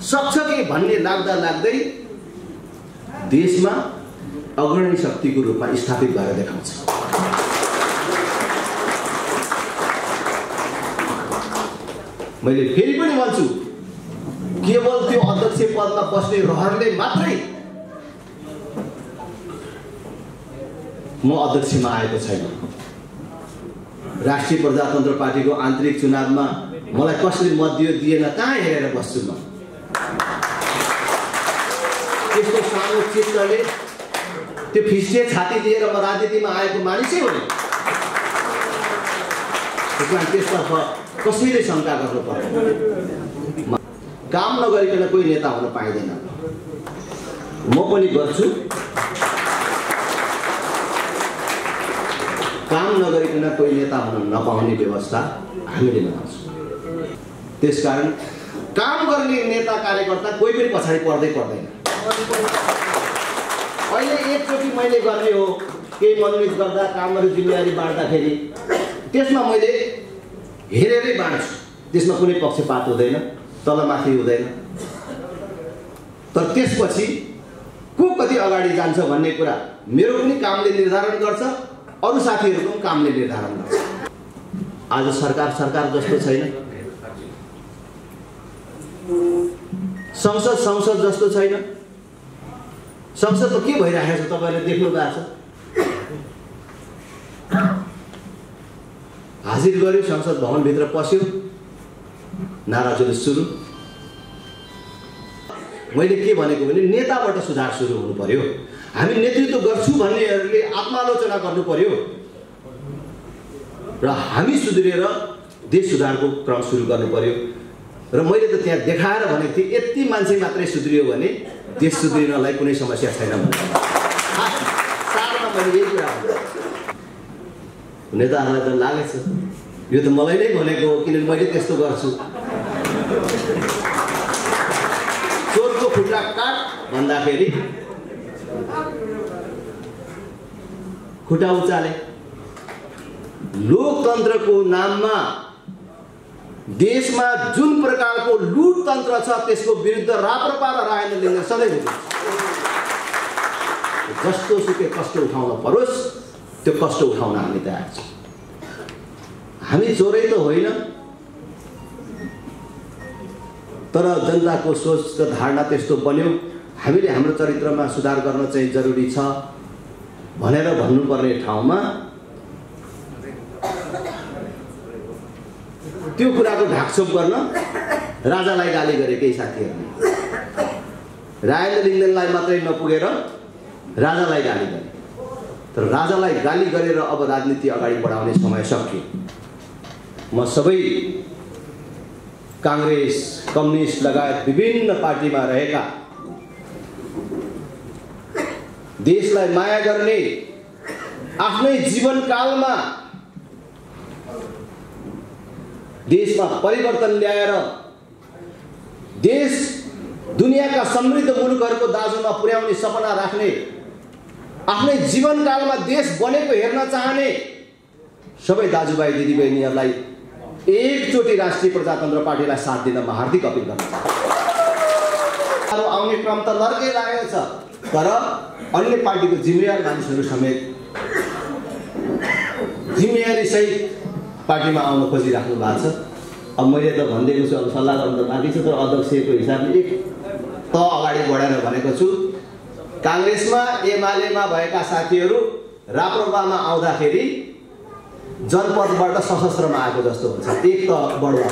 सक्छ कि भन्ने लाग्दा लाग्दै देशमा अग्रणी शक्तिको रूपमा स्थापित भएर देखाउँछ। मैले फेरि पनि भन्छु, केवल त्यो अध्यक्ष पदमा बस्ने रहरले मात्रै म अध्यक्षमा आएको छैन। राष्ट्रिय प्रजातन्त्र पार्टीको आन्तरिक चुनावमा मलाई कसले मत दिएन कहाँ हेरेर बस्छु म। त्यस्तो सानो चित्रले त्यो फिस्टे छाती दिएर म राजनीतिमा आएको मानिसै हो नि। त्यसतर्फ कसैले शङ्का गर्नु पर्दैन। काम नगरिकन कोही नेता हुन पाइँदैन। म पनि गर्छु। काम नगरिकन कोही नेता हुन नपाउने व्यवस्था हामीले बनाउँछौँ। त्यसकारण काम गर्ने नेता कार्यकर्ता कोही पनि पछाडि पर्दैन। अहिले एकचोटि मैले गर्ने हो केही मनोनित गर्दा कामहरू जिम्मेवारी बाँड्दाखेरि त्यसमा मैले हेरेरै बाँड्छु। त्यसमा कुनै पक्षपात हुँदैन, तलमाथि हुँदैन। तर त्यसपछि को कति अगाडि जान्छ भन्ने कुरा मेरो पनि कामले निर्धारण गर्छ, अरू साथीहरूको पनि कामले निर्धारण गर्छ। आज सरकार जस्तो छैन, संसद जस्तो छैन। संसद त के भइरहेको छ तपाईहरुले देख्नु भएको छ। हाजिर गर्यो, संसद भवनभित्र पस्यो, नाराजुली सुरु। मैले के भनेको भने नेताबाट सुधार सुरु हुनु पर्यो। हामी नेतृत्व गर्छु भन्नेहरूले आत्मालोचना गर्नु पर्यो र हामी सुध्रिएर देश सुधारको क्रम सुरु गर्नु पर्यो। र मैले त त्यहाँ देखाएर भनेको थिएँ यति मान्छे मात्रै सुध्रियो भने देश सुध्रिनलाई कुनै समस्या छैन भने। सारमा मैले यही कुरा भने नेताहरूलाई त लागेछ यो त मलाई नै भनेको हो, किनभने मैले त्यस्तो गर्छु। चोरको खुट्टा काट भन्दाखेरि खुट्टा उचाले। लोकतन्त्रको नाममा देशमा जुन प्रकारको लुट तन्त्र छ त्यसको विरुद्ध राप्रपा र राजेन्द्र लिङ्ग सधैँ हुन्छ। जस्तो सुकै कष्ट उठाउन परोस् त्यो कष्ट उठाउन हामी तयार छौँ। हामी चोरै त होइन, तर जनताको सोच र धारणा त्यस्तो बन्यो। हामीले हाम्रो चरित्रमा सुधार गर्न चाहिँ जरुरी छ भनेर भन्नुपर्ने ठाउँमा त्यो कुराको ढाकछोप गर्न राजालाई गाली गरे केही साथीहरूले। राजेन्द्र लिङ्गदेनलाई मात्रै नपुगेर राजालाई गाली गरे। तर राजालाई गाली गरेर अब राजनीति अगाडि बढाउने समय सकियो। म सबै कांग्रेस, कम्युनिस्ट लगायत विभिन्न पार्टीमा रहेका देशलाई माया गर्ने, आफ्नै जीवनकालमा देशमा परिवर्तन ल्याएर देश दुनियाका समृद्ध मुलुकहरूको दाजुमा पुर्याउने सपना राख्ने, आफ्नै जीवनकालमा देश बनेको हेर्न चाहने सबै दाजुभाइ दिदीबहिनीहरूलाई एकचोटि राष्ट्रिय प्रजातन्त्र पार्टीलाई साथ दिन म हार्दिक अपिल गर्न चाहन्छु। आउने क्रम त लड्कै लागेको छ, तर अन्य पार्टीको जिम्मेवार मानिसहरू समेत जिम्मेवारी सहित पार्टीमा आउन खोजिराख्नु भएको छ। अब मैले त भनिदिएको छु, अब सल्लाह गर्न त बाँकी छ, तर अध्यक्षको हिसाबले एक त अगाडि बढाएर भनेको छु। कांग्रेसमा एमालेमा भएका साथीहरू राप्रपामा आउँदाखेरि जनपदबाट सशस्त्रमा आएको जस्तो हुन्छ, एक त बढ्वा।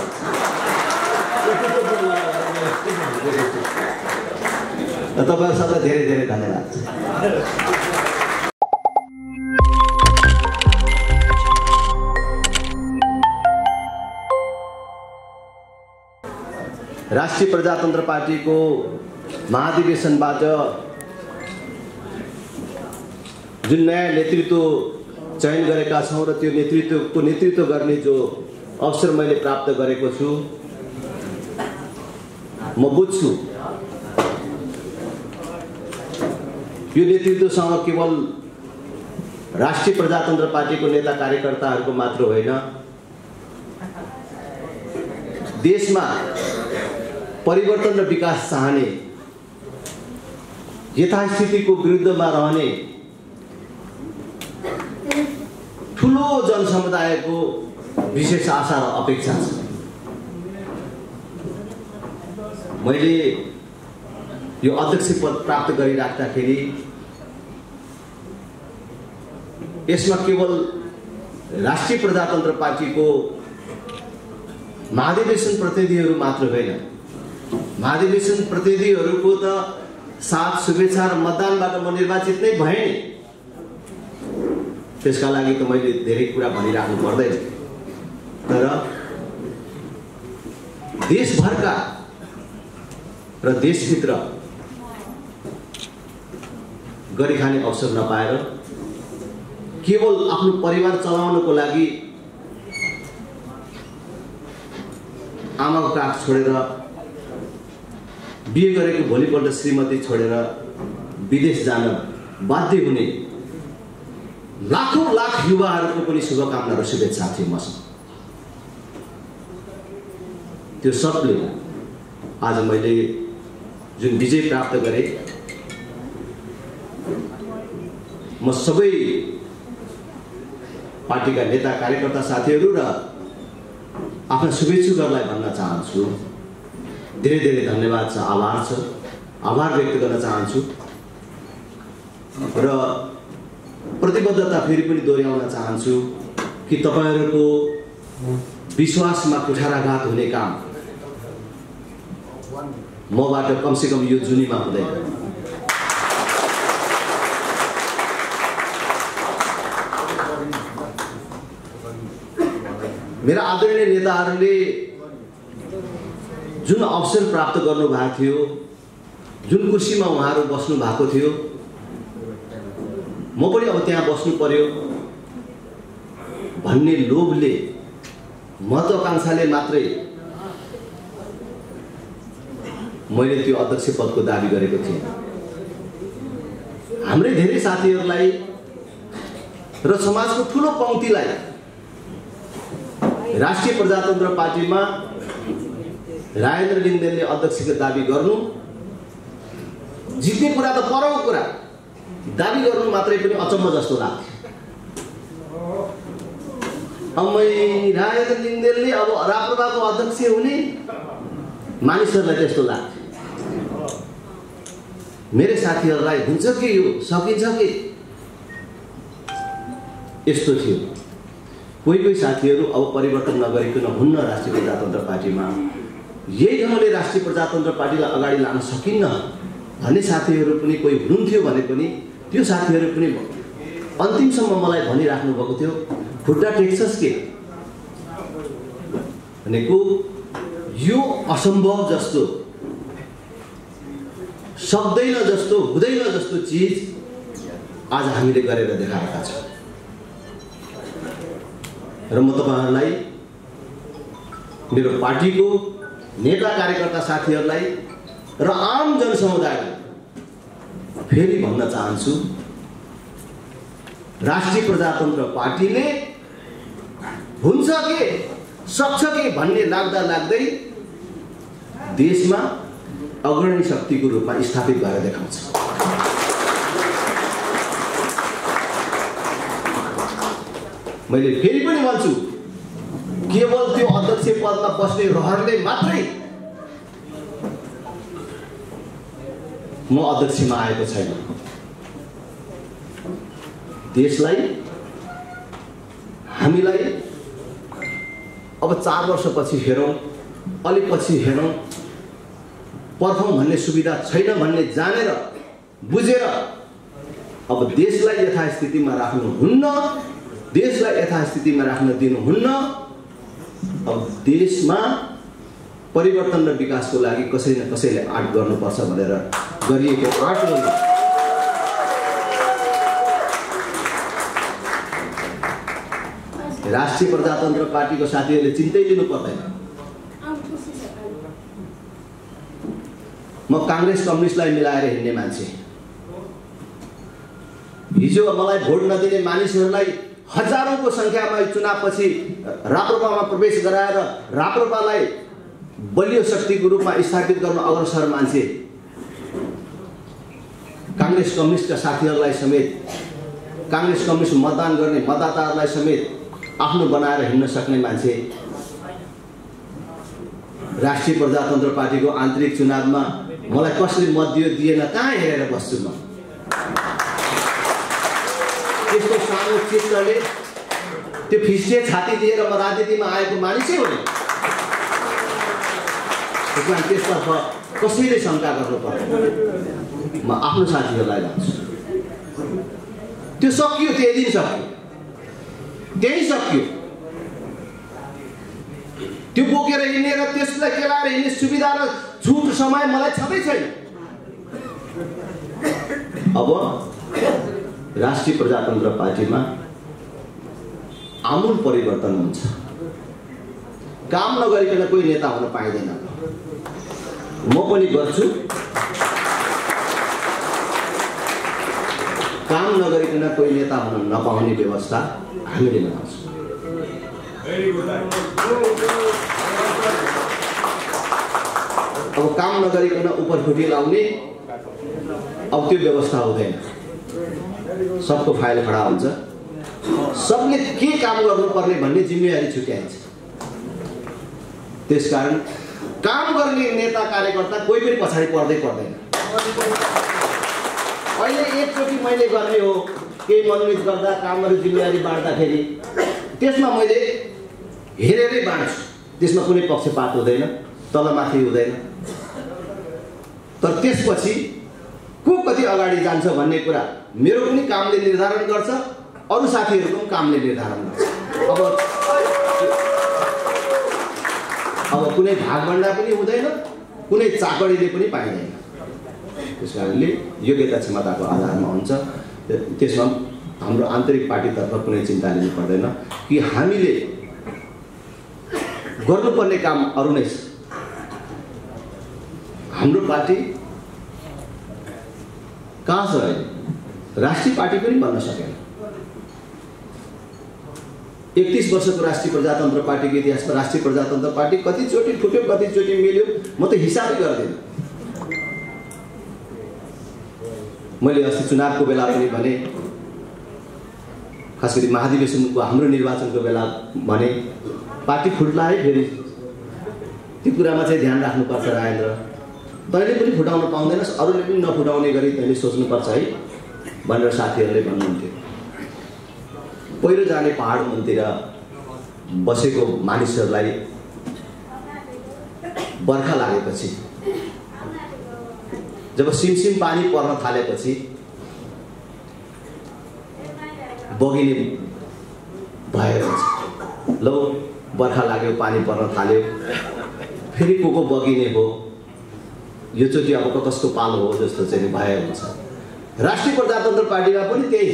तपाईहरु सबैलाई धेरै धेरै धन्यवाद। राष्ट्रिय प्रजातन्त्र पार्टीको महाधिवेशनबाट जुन नयाँ नेतृत्व चयन गरेका छौं र त्यो नेतृत्व गर्ने जो अवसर मैले प्राप्त गरेको छु, म बुझ्छु यो नेतृत्वसँग केवल राष्ट्रिय प्रजातन्त्र पार्टीको नेता कार्यकर्ताहरूको मात्र होइन, देशमा परिवर्तन र विकास चाहने, यथास्थितिको विरुद्धमा रहने ठुलो जनसमुदायको विशेष आशा र अपेक्षा छ। मैले यो अध्यक्ष पद प्राप्त गरिराख्दाखेरि यसमा केवल राष्ट्रिय प्रजातन्त्र पार्टीको महाधिवेशन प्रतिनिधिहरू मात्र होइन, महाधिवेशन प्रतिनिधिहरूको त साथ शुभेच्छा र मतदानबाट म निर्वाचित नै भएँ। त्यसका लागि त मैले धेरै कुरा भनिराख्नु पर्दैन, तर देशभरका र देशभित्र गरिखाने अवसर नपाएर केवल आफ्नो परिवार चलाउनको लागि आमाको काख छोडेर, बिहे गरेको भोलिपल्ट श्रीमती छोडेर विदेश जान बाध्य हुने लाखौं लाख युवाहरूको पनि शुभकामना र शुभेच्छा थिए मसँग। त्यो सबले आज मैले जुन विजय प्राप्त गरेँ, म सबै पार्टीका नेता कार्यकर्ता साथीहरू र आफ्ना शुभेच्छुकहरूलाई भन्न चाहन्छु, धेरै धेरै धन्यवाद छ, आभार छ, आभार व्यक्त गर्न चाहन्छु र प्रतिबद्धता फेरि पनि दोहोऱ्याउन चाहन्छु कि तपाईहरूको विश्वासमा कुठाराघात हुने काम मबाट कमसेकम यो जुनीमा हुँदैन। मेरा आदरणीय नेताहरूले जुन अवसर प्राप्त गर्नु भएको थियो, जुन कुर्सीमा उहाँहरू बस्नु भएको थियो, म पनि अब त्यहाँ बस्नु पर्यो भन्ने लोभले, महत्वाकांक्षाले मात्रै मैले त्यो अध्यक्ष पदको दाबी गरेको थिएँ। हाम्रै धेरै साथीहरूलाई र समाजको ठुलो पंक्तिलाई राष्ट्रिय प्रजातन्त्र पार्टीमा राजेन्द्र लिङ्गदेनले अध्यक्षको दाबी गर्नु, जित्ने कुरा त परको कुरा, दाबी गर्नु मात्रै पनि अचम्म जस्तो लाग्थ्यो। अब राजेन्द्र लिङ्गदेनले अब राप्रपाको अध्यक्ष हुने मानिसहरूलाई त्यस्तो लाग्थ्यो। मेरै साथीहरूलाई हुन्छ कि यो सकिन्छ कि यस्तो थियो। कोही साथीहरू अब परिवर्तन नगरिकन हुन्न राष्ट्रिय प्रजातन्त्र पार्टीमा, यही ढङ्गले राष्ट्रिय प्रजातन्त्र पार्टीलाई अगाडि लान सकिन्न भन्ने साथीहरू पनि कोही हुनुहुन्थ्यो भने पनि त्यो साथीहरू पनि अन्तिमसम्म मलाई भनिराख्नु भएको थियो, खुट्टा टेक्छस् के भनेको यो असम्भव जस्तो, सक्दैन जस्तो, हुँदैन जस्तो चिज आज हामीले गरेर देखाएका छौँ। र म तपाईहरुलाई, मेरो पार्टीको नेता कार्यकर्ता साथीहरूलाई र आम जनसमुदायलाई फेरि भन्न चाहन्छु, राष्ट्रिय प्रजातन्त्र पार्टीले हुन्छ के सक्छ के भन्ने लाग्दा लाग्दै देशमा अग्रणी शक्तिको रूपमा स्थापित भएर देखाउँछ। मैले फेरि पनि भन्छु, केवल त्यो अध्यक्ष पदमा बस्ने रहरले मात्रै म अध्यक्षमा आएको छैन। देशलाई, हामीलाई अब 4 वर्षपछि हेरौँ, अलि पछि हेरौँ, पर्खौँ भन्ने सुविधा छैन भन्ने जानेर बुझेर अब देशलाई यथास्थितिमा राख्नुहुन्न, देशलाई यथास्थितिमा राख्न दिनुहुन्न। अब देशमा परिवर्तन र विकासको लागि कसै न कसैले आँट गर्नुपर्छ भनेर गरिएको आँटले राष्ट्रिय प्रजातन्त्र पार्टीको साथीहरूले चिन्तै लिनु पर्दैन। म कांग्रेस कम्युनिस्टलाई मिलाएर हिँड्ने मान्छे। हिजो मलाई भोट नदिने मानिसहरूलाई हजारौंको संख्यामा चुनावपछि राप्रपामा प्रवेश गराएर राप्रपालाई बलियो शक्तिको रूपमा स्थापित गर्न अग्रसर मान्छे कांग्रेस कम्युनिस्टका साथीहरूलाई समेत कांग्रेस कम्युनिस्ट मतदान गर्ने मतदाताहरूलाई समेत आफ्नो बनाएर हिँड्न सक्ने मान्छे राष्ट्रिय प्रजातन्त्र पार्टीको आन्तरिक चुनावमा मलाई कसले मत दियो दिएन कहाँ हेरेर बस्छु म त्यस्तो सानो चित्रले त्यो फिस्टे छाती दिएर म राजनीतिमा आएको मानिसै हो नि त्यसतर्फ कसैले शङ्का गर्नु पर्दैन म आफ्नो साथीहरूलाई भन्छु त्यो सकियो त्यही दिन सकियो त्यही सकियो त्यो बोकेर हिँड्ने र त्यसलाई केलाएर हिँड्ने सुविधा र छुट समय मलाई छँदै छैन अब राष्ट्रिय प्रजातन्त्र पार्टीमा आमूल परिवर्तन हुन्छ काम नगरिकन कोही नेता हुन पाइँदैन म पनि गर्छु काम नगरिकन कोही नेता हुन नपाउने व्यवस्था हामीले बनाउँछौँ अब काम नगरिकन उपरखुट्टी लाउने अब त्यो व्यवस्था हुँदैन सबको फाइल खडा हुन्छ सबले के काम गर्नुपर्ने भन्ने जिम्मेवारी छुट्याइन्छ त्यसकारण काम गर्ने नेता कार्यकर्ता कोही पनि पछाडि पर्दैन अहिले एकचोटि मैले गर्ने हो केही मनोनित गर्दा कामहरू जिम्मेवारी बाँड्दाखेरि त्यसमा मैले हेरेरै बाँड्छु त्यसमा कुनै पक्षपात हुँदैन तलमाथि हुँदैन तर त्यसपछि को कति अगाडि जान्छ भन्ने कुरा मेरो पनि कामले निर्धारण गर्छ अरू साथीहरूको पनि कामले निर्धारण गर्छ अब कुनै भागभण्डा पनि हुँदैन कुनै चाकडीले पनि पाइँदैन त्यस कारणले योग्यता क्षमताको आधारमा हुन्छ त्यसमा हाम्रो आन्तरिक पार्टीतर्फ कुनै चिन्ता लिनु पर्दैन कि हामीले गर्नुपर्ने काम अरू नै छ हाम्रो पार्टी कहाँ छ अहिले राष्ट्रिय पार्टी पनि बन्न सकेन 31 वर्षको राष्ट्रिय प्रजातन्त्र पार्टीको इतिहासमा राष्ट्रिय प्रजातन्त्र पार्टी कतिचोटि फुट्यो कतिचोटि मिल्यो म त हिसाबै गर्दिनँ मैले अस्ति चुनावको बेला पनि भने खास गरी महाधिवेशनको हाम्रो निर्वाचनको बेला भने पार्टी फुट्ला है फेरि त्यो कुरामा चाहिँ ध्यान राख्नुपर्छ राजेन्द्र तैँले पनि फुटाउन पाउँदैनस् अरूले पनि नफुटाउने गरी तैँले सोच्नुपर्छ है भनेर साथीहरूले भन्नुहुन्थ्यो पहिरो जाने पहाड मनतिर बसेको मानिसहरूलाई बर्खा लागेपछि जब सिमसिम पानी पर्न थालेपछि बगिने भएर लौ बर्खा लाग्यो पानी पर्न थाल्यो फेरि को बगिने हो यो चोटि अब कसको पालो हो जस्तो चाहिँ भए हुन्छ राष्ट्रिय प्रजातन्त्र पार्टीमा पनि त्यही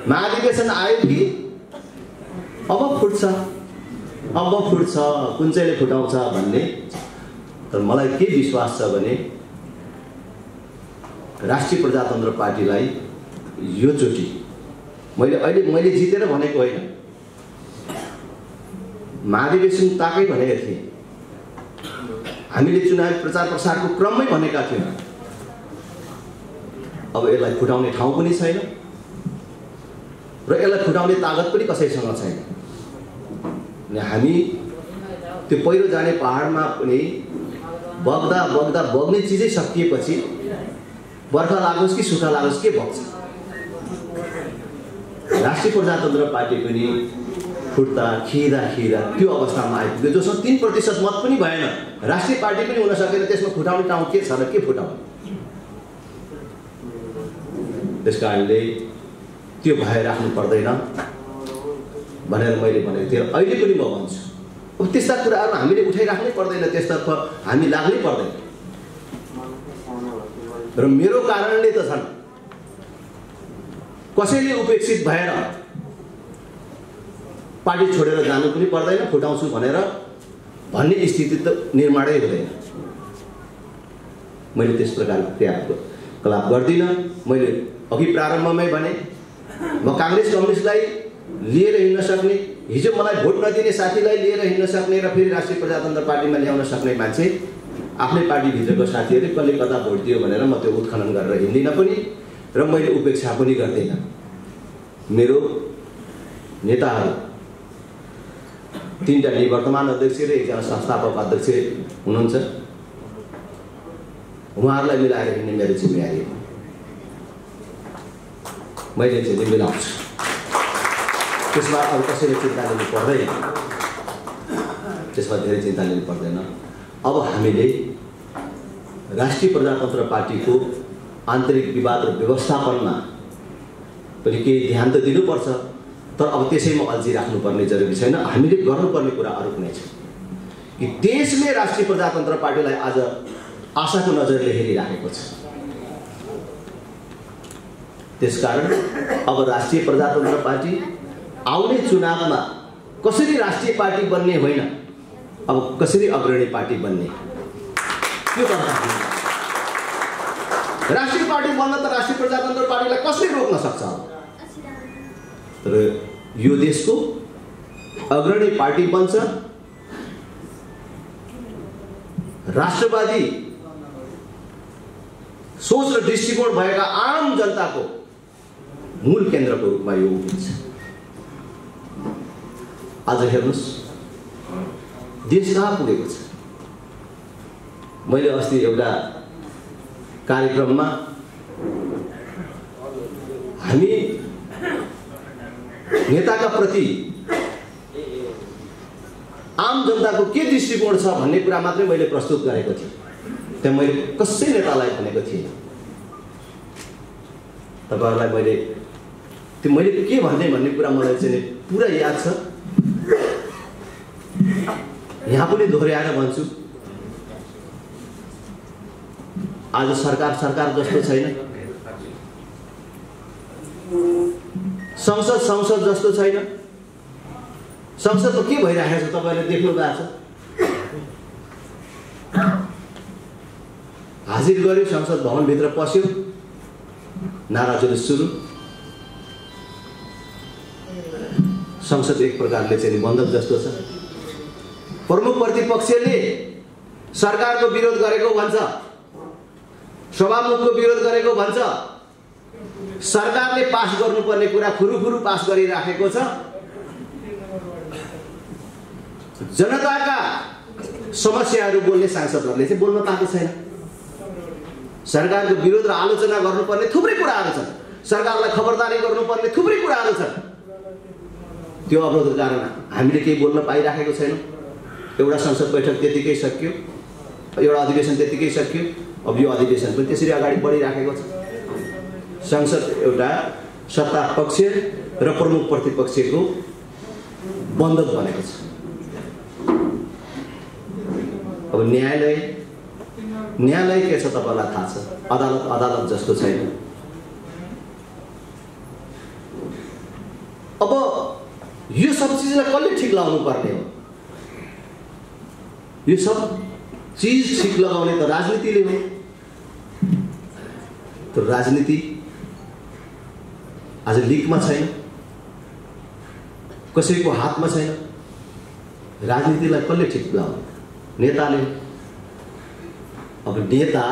महाधिवेशन आयो कि अब फुट्छ कुन चाहिँले फुटाउँछ भन्ने तर मलाई के विश्वास छ भने राष्ट्रिय प्रजातन्त्र पार्टीलाई यो चोटि मैले जितेर भनेको होइन महाधिवेशन ताकै भनेको थिएँ हामीले चुनावी प्रचार प्रसारको क्रममै भनेका थियौँ अब यसलाई फुटाउने ठाउँ पनि छैन र यसलाई फुटाउने तागत पनि कसैसँग छैन हामी त्यो पहिरो जाने पहाडमा पनि बग्दा बग्ने चिजै सकिएपछि बर्खा लागोस् कि सुक्खा लागोस् के बग्छ राष्ट्रिय प्रजातन्त्र पार्टी पनि फुट्दा खिरा त्यो अवस्थामा आइपुग्यो जसमा 3% मत पनि भएन राष्ट्रिय पार्टी पनि हुन सकेन त्यसमा फुटाउने ठाउँ के छ र के फुटाउने त्यसकारणले त्यो भएर राख्नु पर्दैन भनेर मैले भनेको थिएँ अहिले पनि म भन्छु अब त्यस्ता कुराहरू हामीले उठाइराख्नै पर्दैन त्यसतर्फ हामी लाग्नै पर्दैन र मेरो कारणले त छन् कसैले उपेक्षित भएर पार्टी छोडेर जानु पनि पर्दैन फुटाउँछु भनेर भन्ने स्थिति त निर्माणै हुँदैन मैले त्यस प्रकारको क्रियाकलाप गर्दिनँ मैले अघि प्रारम्भमै भने म कांग्रेस कम्युनिस्टलाई लिएर हिँड्न सक्ने हिजो मलाई भोट नदिने साथीलाई लिएर हिँड्न सक्ने र फेरि राष्ट्रिय प्रजातन्त्र पार्टीमा ल्याउन सक्ने मान्छे आफ्नै पार्टीभित्रको साथीहरूले कसले कता भोट दियो भनेर म त्यो उत्खनन गरेर हिँड्दिनँ पनि र मैले उपेक्षा पनि गर्दिनँ। मेरो नेताहरू 3टा निवर्तमान अध्यक्ष र 1जना संस्थापक अध्यक्ष हुनुहुन्छ। उहाँहरूलाई मिलाएर हिँड्ने मेरो जिम्मेवारी हो। मैले चाहिँ मिलाउँछु, त्यसमा अरू कसैले चिन्ता लिनु पर्दैन, त्यसमा धेरै चिन्ता लिनु पर्दैन। अब हामीले राष्ट्रिय प्रजातन्त्र पार्टीको आन्तरिक विवाद र व्यवस्थापनमा पनि केही ध्यान त दिनुपर्छ, तर अब त्यसैमा अल्झिराख्नुपर्ने जरुरी छैन। हामीले गर्नुपर्ने कुरा अरू कुनै छ कि देशले राष्ट्रिय प्रजातन्त्र पार्टीलाई आज आशाको नजरले हेरिराखेको छ। त्यसकारण अब राष्ट्रिय प्रजातन्त्र पार्टी आउने चुनावमा कसरी राष्ट्रिय पार्टी बन्ने होइन, अब कसरी अग्रणी पार्टी बन्ने त्यो गर्न राष्ट्रिय पार्टी बन्न त राष्ट्रिय प्रजातन्त्र पार्टीलाई कसले रोक्न सक्छ? तर यो देशको अग्रणी पार्टी बन्छ, राष्ट्रवादी सोच र दृष्टिकोण भएका आम जनताको मूल केन्द्रको रूपमा यो उभिन्छ। आज हेर्नुस् देश कहाँ पुगेको छ। मैले अस्ति एउटा कार्यक्रममा हामी नेताका प्रति आम जनताको के दृष्टिकोण छ भन्ने कुरा मात्रै मैले प्रस्तुत गरेको थिएँ। त्यहाँ मैले कसै नेतालाई भनेको थिएँ। तपाईहरुलाई मैले के भन्ने भन्ने कुरा मलाई चाहिँ पुरा याद छ। यहाँ पनि दोहोर्याएर भन्छु, आज सरकार जस्तो छैन, संसद जस्तो छैन। संसदको के भइरहेको छ तपाईले देख्नु भएको छ। हाजिर गर्यो, संसद भवनभित्र पस्यो, नारा जुलुस सुरु। संसद एक प्रकारले चाहिँ बन्द जस्तो छ। प्रमुख प्रतिपक्षले सरकारको विरोध गरेको भन्छ, सभामुखको विरोध गरेको भन्छ, सरकारले पास गर्नुपर्ने कुरा खुरुखुरु पास गरिराखेको छ। जनताका समस्याहरू बोल्ने सांसदहरूले चाहिँ बोल्न पाएको छैन। सरकारको विरोध र आलोचना गर्नुपर्ने थुप्रै कुराहरू छन्, सरकारलाई खबरदारी गर्नुपर्ने थुप्रै कुराहरू छन्। त्यो अवरोधको कारण हामीले केही बोल्न पाइराखेको छैनौँ। एउटा संसद बैठक त्यतिकै सकियो, एउटा अधिवेशन त्यतिकै सकियो। अब यो अधिवेशन पनि त्यसरी अगाडि बढिराखेको छ। संसद एउटा सत्ता पक्ष र प्रमुख प्रतिपक्षको बन्धक बनेको छ। अब न्यायालय के छ तपाईलाई थाहा छ। अदालत जस्तो छैन। अब यो सब चीजलाई कसले ठिक लगाउनु पर्ने हो? यो सब चीज ठिक लगाउने त राजनीतिले हो। तो राजनीति आज लिकमा छैन, कसैको हातमा छैन। राजनीतिलाई कसले ठिक लगाउने? नेताले। अब नेता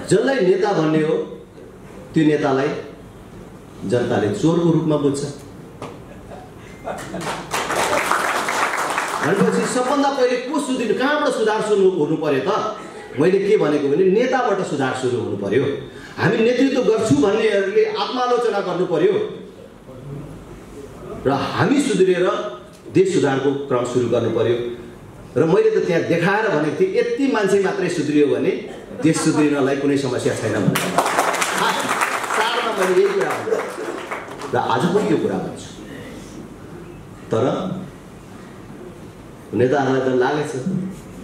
जसलाई नेता भन्ने हो त्यो नेतालाई जनताले चोरको रूपमा बुझ्छ। भनेपछि सबभन्दा पहिले को सुधार, कहाँबाट सुधार सुरु हुनु पर्यो त? मैले के भनेको भने नेताबाट सुधार सुरु हुनु पर्यो। हामी नेतृत्व गर्छु भन्नेहरूले आत्मालोचना गर्नु पर्यो र हामी सुध्रिएर देश सुधारको क्रम सुरु गर्नु पर्यो। र मैले त त्यहाँ देखाएर भनेको थिएँ, यति मान्छे मात्रै सुध्रियो भने देश सुध्रिनलाई कुनै समस्या छैन भनेर। सारमा मैले यही कुरा भने र आज पनि यो कुरा भन्छु। तर नेताहरूलाई त लागेछ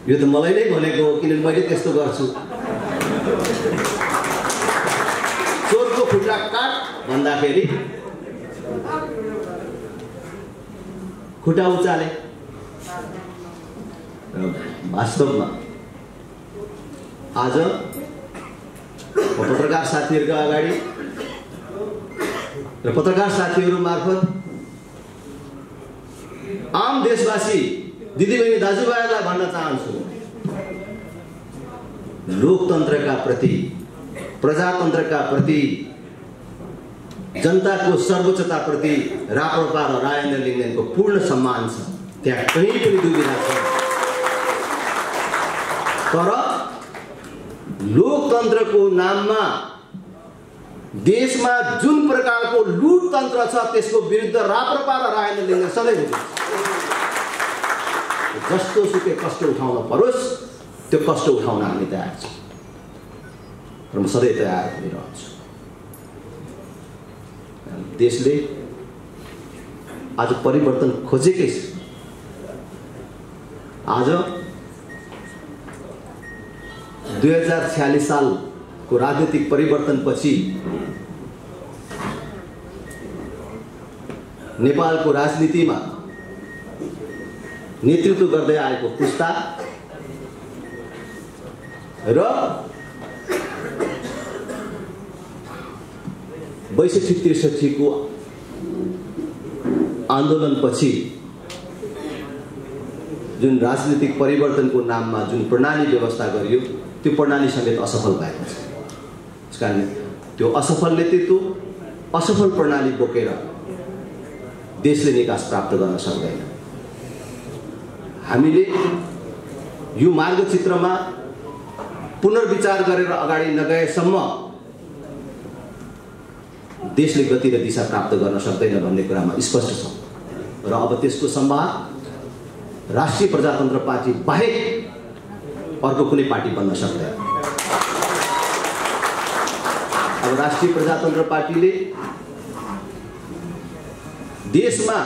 यो त मलाई नै भनेको हो, किनभने मैले त्यस्तो गर्छु। चोरको खुट्टा काट भन्दाखेरि खुट्टा उचाले। वास्तवमा आज पत्रकार साथीहरूका अगाडि र पत्रकार साथीहरू मार्फत दिदीबहिनी दाजुभाइहरूलाई भन्न चाहन्छु, लोकतन्त्रका प्रति, प्रजातन्त्रका प्रति, जनताको सर्वोच्चताप्रति राप्रपा र राजेन्द्र लिङ्गदेनको पूर्ण सम्मान छ। त्यहाँ कहीँ पनि दुविधा छैन। तर लोकतन्त्रको नाममा देशमा जुन प्रकारको लुटतन्त्र छ त्यसको विरुद्ध राप्रपा र राजेन्द्र लिङ्गदेन सधैँ हुन्छ। जस्तो सुकै कष्ट उठाउन परोस् त्यो कष्ट उठाउन हामी तयार छौँ र म सधैँ तयार भइरहन्छु। देशले आज परिवर्तन खोजेकै छ। आज 2046 सालको राजनीतिक परिवर्तनपछि नेपालको राजनीतिमा नेतृत्व गर्दै आएको पुस्ता र 62-63 को आन्दोलनपछि जुन राजनीतिक परिवर्तनको नाममा जुन प्रणाली व्यवस्था गरियो त्यो प्रणाली समेत असफल भएको छ। त्यसकारण त्यो असफल नेतृत्व, असफल प्रणाली बोकेर देशले निकास प्राप्त गर्न सक्दैन। हामीले यो मार्गचित्रमा पुनर्विचार गरेर अगाडि नगएसम्म देशले गति र दिशा प्राप्त गर्न सक्दैन भन्ने कुरामा स्पष्ट छ। र अब त्यसको सम्भावना राष्ट्रिय प्रजातन्त्र पार्टी बाहेक अर्को कुनै पार्टी बन्न सक्दैन। अब राष्ट्रिय प्रजातन्त्र पार्टीले देशमा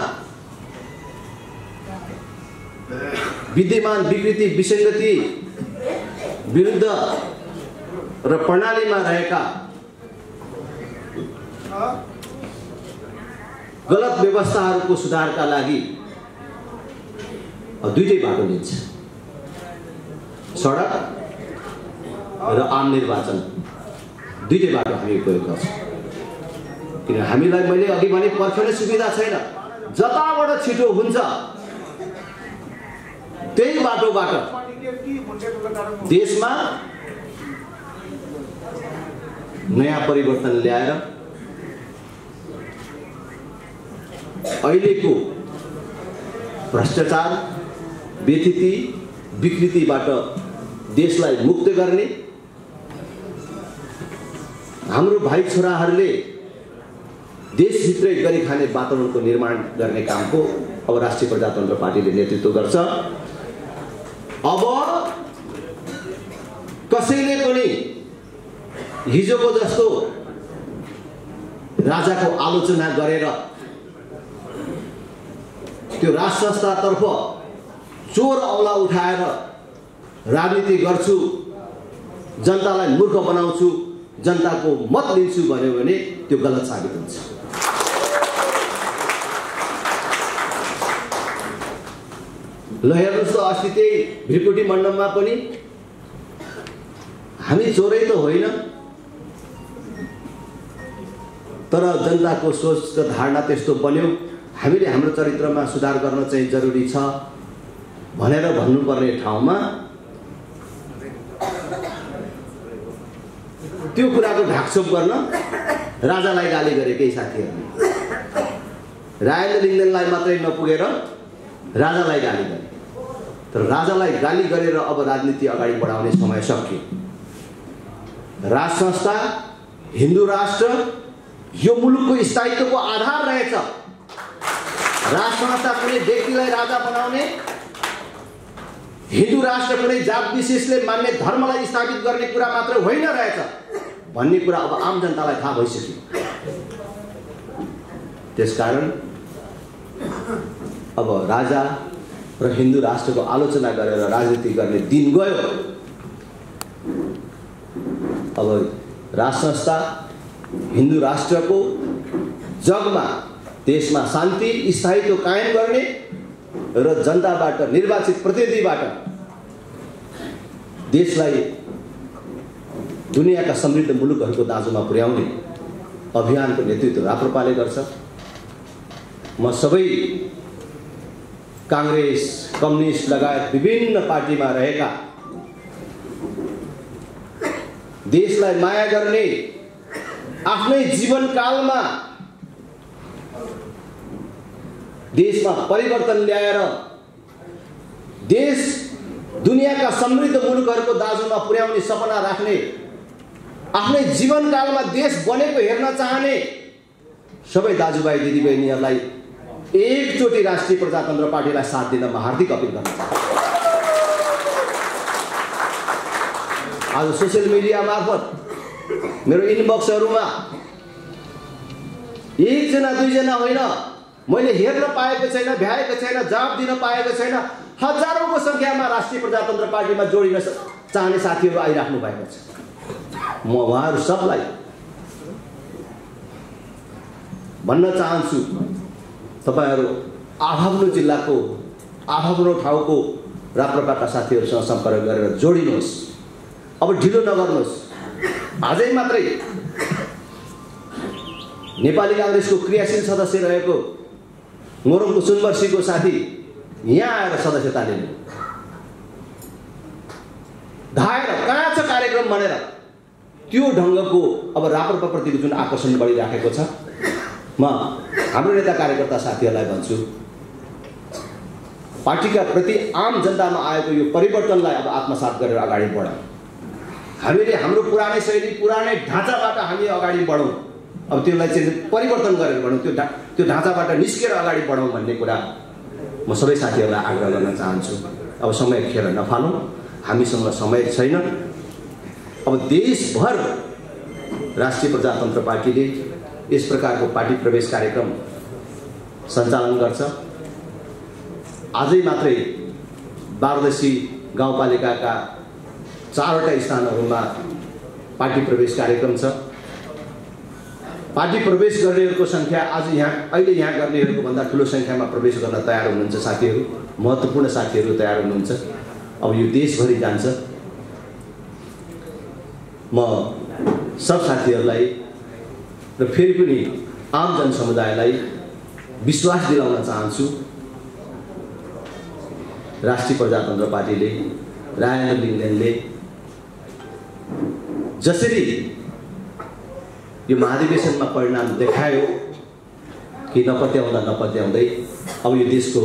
विद्यमान विकृति, विसङ्गति विरुद्ध र प्रणालीमा रहेका गलत व्यवस्थाहरूको सुधारका लागि दुईटै बाटो लिन्छ, सडक र आम निर्वाचन। दुईटै बाटो हामी प्रयोग गर्छौँ। किन हामीलाई मैले अघि भने पर्खने सुविधा छैन। जताबाट छिटो हुन्छ त्यही बाटोबाट देशमा नयाँ परिवर्तन ल्याएर अहिलेको भ्रष्टाचार, व्यथिति, विकृतिबाट देशलाई मुक्त गर्ने, हाम्रो भाइ छोराहरूले देशभित्रै गरी खाने वातावरणको निर्माण गर्ने कामको अब राष्ट्रिय प्रजातन्त्र पार्टीले नेतृत्व गर्छ। अब कसैले पनि हिजोको जस्तो राजाको आलोचना गरेर त्यो राज संस्थातर्फ चोर औला उठाएर राजनीति गर्छु, जनतालाई मूर्ख बनाउँछु, जनताको मत लिन्छु भन्यो भने त्यो गलत साबित हुन्छ। ल हेर्नुहोस् त, अस्ति त्यही भृकुटी मण्डपमा पनि हामी चोरै त होइन, तर जनताको सोच र धारणा त्यस्तो बन्यो, हामीले हाम्रो चरित्रमा सुधार गर्न चाहिँ जरुरी छ भनेर भन्नुपर्ने ठाउँमा त्यो कुराको ढाकछोप गर्न राजालाई गाली गरे केही साथीहरूले। राजेन्द्र लिङ्गदेनलाई मात्रै नपुगेर राजालाई गाली गरे। तर राजालाई गाली गरेर अब राजनीति अगाडि बढाउने समय सकियो। राज संस्था, हिन्दू राष्ट्र यो मुलुकको स्थायित्वको आधार रहेछ। राज संस्था कुनै व्यक्तिलाई राजा बनाउने, हिन्दू राष्ट्र कुनै जात विशेषले मान्ने धर्मलाई स्थापित गर्ने कुरा मात्र होइन रहेछ भन्ने कुरा अब आम जनतालाई थाहा भइसक्यो। त्यसकारण अब राजा र हिन्दू राष्ट्रको आलोचना गरेर राजनीति गर्ने दिन गयो। अब राज संस्था, हिन्दू राष्ट्रको जगमा, देशमा शान्ति स्थायित्व कायम गर्ने र जनताबाट, निर्वाचित प्रतिनिधिबाट देशलाई दुनियाँका समृद्ध मुलुकहरूको दाँजोमा पुर्याउने अभियानको नेतृत्व राप्रपाले गर्छ। म सबै कांग्रेस, कम्युनिस्ट लगायत विभिन्न पार्टीमा रहेका देशलाई माया गर्ने आफ्नै जीवनकालमा देशमा परिवर्तन ल्याएर देश दुनियाका समृद्ध मुलुकहरूको दाजुमा पुर्याउने सपना राख्ने आफ्नै जीवनकालमा देश बनेको हेर्न चाहने सबै दाजुभाइ दिदीबहिनीहरूलाई एकचोटि राष्ट्रिय प्रजातन्त्र पार्टीलाई साथ दिन म हार्दिक अपिल गर्न चाहन्छु। आज सोसियल मिडिया मार्फत मेरो इनबक्सहरूमा एकजना दुईजना होइन, मैले हेर्न पाएको छैन, भ्याएको छैन, जवाब दिन पाएको छैन, हजारौंको संख्यामा राष्ट्रिय प्रजातन्त्र पार्टीमा जोडिन चाहने साथीहरू आइराख्नु भएको छ। म उहाँहरू सबलाई भन्न चाहन्छु, तपाईहरू आफ्नो जिल्लाको आफ्नो ठाउँको राप्रपाका साथीहरूसँग सम्पर्क गरेर जोडिनुहोस्। अब ढिलो नगर्नुहोस्। आजै मात्रै नेपाली कांग्रेसको क्रियाशील सदस्य रहेको मोरङको सुनवर्सीको साथी यहाँ आएर सदस्यता लिनु, धाएर कहाँ छ कार्यक्रम भनेर त्यो ढङ्गको अब राप्रपाप्रतिको जुन आकर्षण बढिराखेको छ, म हाम्रो नेता कार्यकर्ता साथीहरूलाई भन्छु, पार्टीका प्रति आम जनतामा आएको यो परिवर्तनलाई अब आत्मसात गरेर अगाडि बढौँ। हामीले हाम्रो पुरानै शैली पुरानै ढाँचाबाट हामी अगाडि बढौँ। अब त्यसलाई चाहिँ परिवर्तन गरेर बढौँ, त्यो ढाँचाबाट निस्केर अगाडि बढौँ भन्ने कुरा म सबै साथीहरूलाई आग्रह गर्न चाहन्छु। अब समय खेर नफालौँ, हामीसँग समय छैन। अब देशभर राष्ट्रिय प्रजातन्त्र पार्टीले यस प्रकारको पार्टी प्रवेश कार्यक्रम सञ्चालन गर्छ। आजै मात्रै बारदशी गाउँपालिकाका 4वटा स्थानहरूमा पार्टी प्रवेश कार्यक्रम छ। पार्टी प्रवेश गर्नेहरूको संख्या आज अहिले यहाँ गर्नेहरूको भन्दा ठुलो संख्यामा प्रवेश गर्न तयार हुनुहुन्छ साथीहरू, महत्त्वपूर्ण साथीहरू तयार हुनुहुन्छ। अब यो देशभरि जान्छ। म सब साथीहरूलाई र फेरि पनि आम जनसमुदायलाई विश्वास दिलाउन चाहन्छु, राष्ट्रिय प्रजातन्त्र पार्टीले, राजेन्द्र लिङ्गदेनले जसरी यो महाधिवेशनमा परिणाम देखायो कि नपत्याउँदै अब यो देशको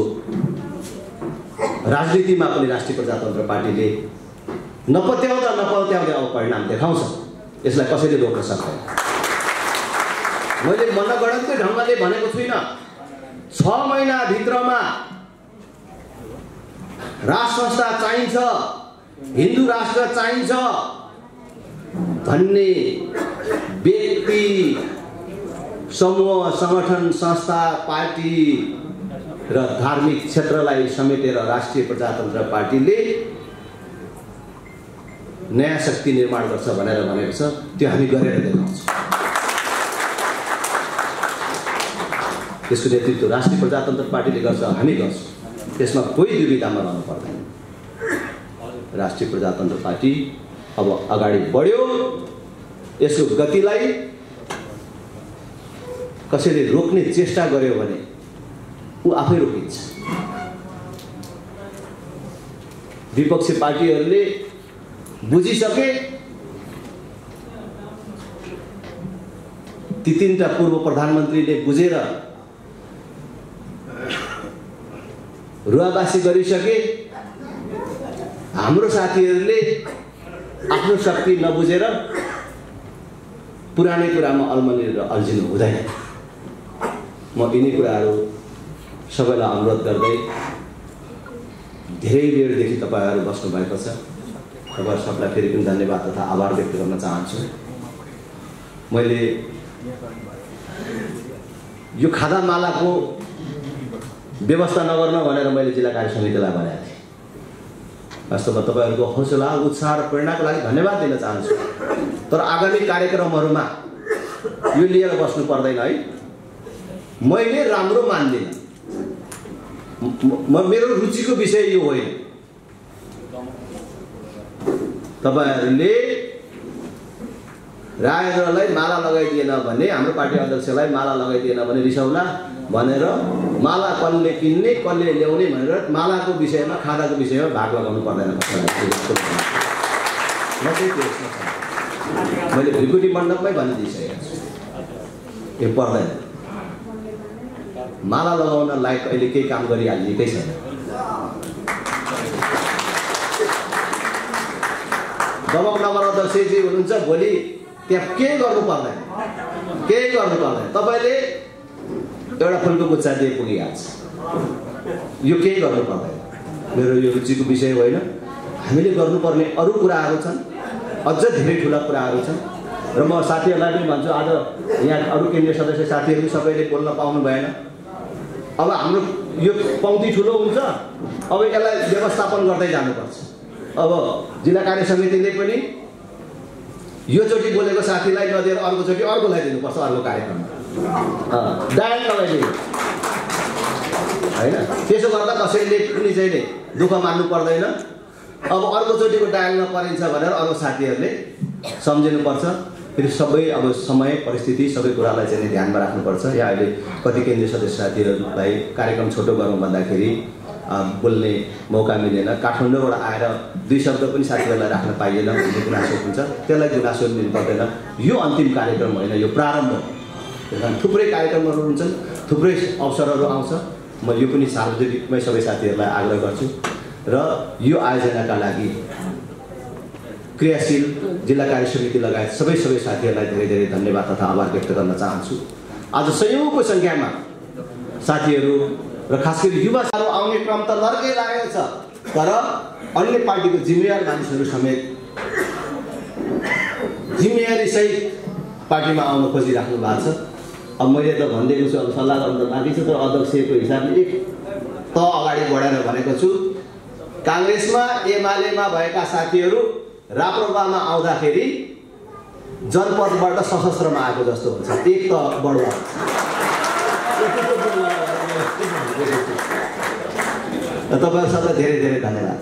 राजनीतिमा पनि राष्ट्रिय प्रजातन्त्र पार्टीले नपत्याउँदै अब परिणाम देखाउँछ। यसलाई कसैले रोक्न सक्दैन। मैले मनगढन्तै ढङ्गले भनेको छुइनँ। 6 महिनाभित्रमा राष्ट्र संस्था चाहिन्छ, हिन्दू राष्ट्र चाहिन्छ भन्ने व्यक्ति, समूह, संगठन, संस्था, पार्टी र धार्मिक क्षेत्रलाई समेटेर राष्ट्रिय प्रजातन्त्र पार्टीले नयाँ शक्ति निर्माण गर्छ भनेर भनेको छ। त्यो हामी गरेर देखाउँछौँ। त्यसको नेतृत्व राष्ट्रिय प्रजातन्त्र पार्टीले गर्छ, हामी गर्छौँ। त्यसमा कोही दुविधामा रहनु पर्दैन। राष्ट्रिय प्रजातन्त्र पार्टी अब अगाडि बढ्यो। यसको गतिलाई कसैले रोक्ने चेष्टा गर्यो भने ऊ आफै रोकिन्छ। विपक्षी पार्टीहरूले बुझिसके, ती 3टा पूर्व प्रधानमन्त्रीले बुझेर रुवाबासी गरिसके। हाम्रो साथीहरूले आफ्नो शक्ति नबुझेर पुरानै कुरामा अल्मलिएर अल्झिनु हुँदैन। म यिनी कुराहरू सबैलाई अनुरोध गर्दै धेरै बेरदेखि तपाईहरू बस्नु भएको छ। तपाईहरु सबैलाई फेरि पनि धन्यवाद तथा आभार व्यक्त गर्न चाहन्छु। मैले यो खादामालाको व्यवस्था नगर्न भनेर मैले जिल्ला कार्य समितिलाई भनेको थिएँ। वास्तवमा तपाईहरुको हौसला, उत्साह र प्रेरणाको लागि धन्यवाद दिन चाहन्छु। तर आगामी कार्यक्रमहरुमा यो लिएर बस्नु पर्दैन है। मैले राम्रो मान्दिन, मेरो रुचिको विषय यो होइन। तपाईहरुले राजेन्द्रलाई माला लगाइदिएन भने, हाम्रो पार्टी अध्यक्षलाई माला लगाइदिएन भने रिसाउला, भनेर माला कसले किन्ने कसले ल्याउने भनेर मालाको विषयमा खादाको विषयमा भाग लगाउनु पर्दैन। मैले भिकुटी मण्डपमै भनिदिइसकेको छु, यो पर्दैन। माला लगाउन लायक अहिले केही काम गरिहालिएकै छैन। दमक नगर अध्यक्षजी हुनुहुन्छ, भोलि त्यहाँ केही गर्नु पर्दैन, केही गर्नु पर्दैन। तपाईँले एउटा फुलको गुच्छा दिए पुगिहाल्छ, यो केही गर्नु पर्दैन। मेरो यो रुचिको विषय होइन। हामीले गर्नुपर्ने अरू कुराहरू छन्, अझ धेरै ठुला कुराहरू छन्। र म साथीहरूलाई पनि भन्छु, आज यहाँ अरू केन्द्रीय सदस्य साथीहरू सबैले बोल्न पाउनु भएन। अब हाम्रो यो पङ्क्ति ठुलो हुन्छ, अब यसलाई व्यवस्थापन गर्दै जानुपर्छ। अब जिल्ला कार्य समितिले पनि योचोटि बोलेको साथीलाई नदिएर अर्कोचोटि अर्कोलाई दिनुपर्छ, अर्को कार्यक्रममा डायल लगाइदिनु होइन। त्यसो गर्दा कसैले पनि चाहिँ दुःख मान्नु पर्दैन। अब अर्कोचोटिको डायल नपरिन्छ भनेर अरू साथीहरूले सम्झिनुपर्छ। फेरि सबै अब समय परिस्थिति सबै कुरालाई चाहिँ ध्यानमा राख्नुपर्छ। यहाँ अहिले कति केन्द्रीय सदस्य साथीहरूलाई कार्यक्रम छोटो गरौँ भन्दाखेरि बोल्ने मौका मिलेन। काठमाडौँबाट आएर 2 शब्द पनि साथीहरूलाई राख्न पाइएन भन्ने गुनासो हुन्छ, त्यसलाई गुनासो लिनु पर्दैन। यो अन्तिम कार्यक्रम होइन, यो प्रारम्भ। थुप्रै कार्यक्रमहरू हुन्छन्, थुप्रै अवसरहरू आउँछ। म यो पनि सार्वजनिकमै सबै साथीहरूलाई आग्रह गर्छु र यो आयोजनाका लागि क्रियाशील जिल्ला कार्य समिति लगायत सबै साथीहरूलाई धेरै धेरै धन्यवाद तथा आभार व्यक्त गर्न चाहन्छु। आज सयौंको सङ्ख्यामा साथीहरू र खास गरी युवाहरू आउने क्रम त लड्कै लागेको छ, तर अन्य पार्टीको जिम्मेवार मानिसहरू समेत जिम्मेवारी सहित पार्टीमा आउन खोजिराख्नु भएको छ। अब मैले त भनिदिएको छु, अब सल्लाह गर्न त बाँकी छ, तर अध्यक्षको हिसाबले एक त अगाडि बढेर भनेको छु, काङ्ग्रेसमा एमालेमा भएका साथीहरू राप्रपामा आउँदाखेरि जनपदबाट सशस्त्रमा आएको जस्तो हुन्छ, एक त बढुवा। तपाईँहरू सबैलाई धेरै धेरै धन्यवाद।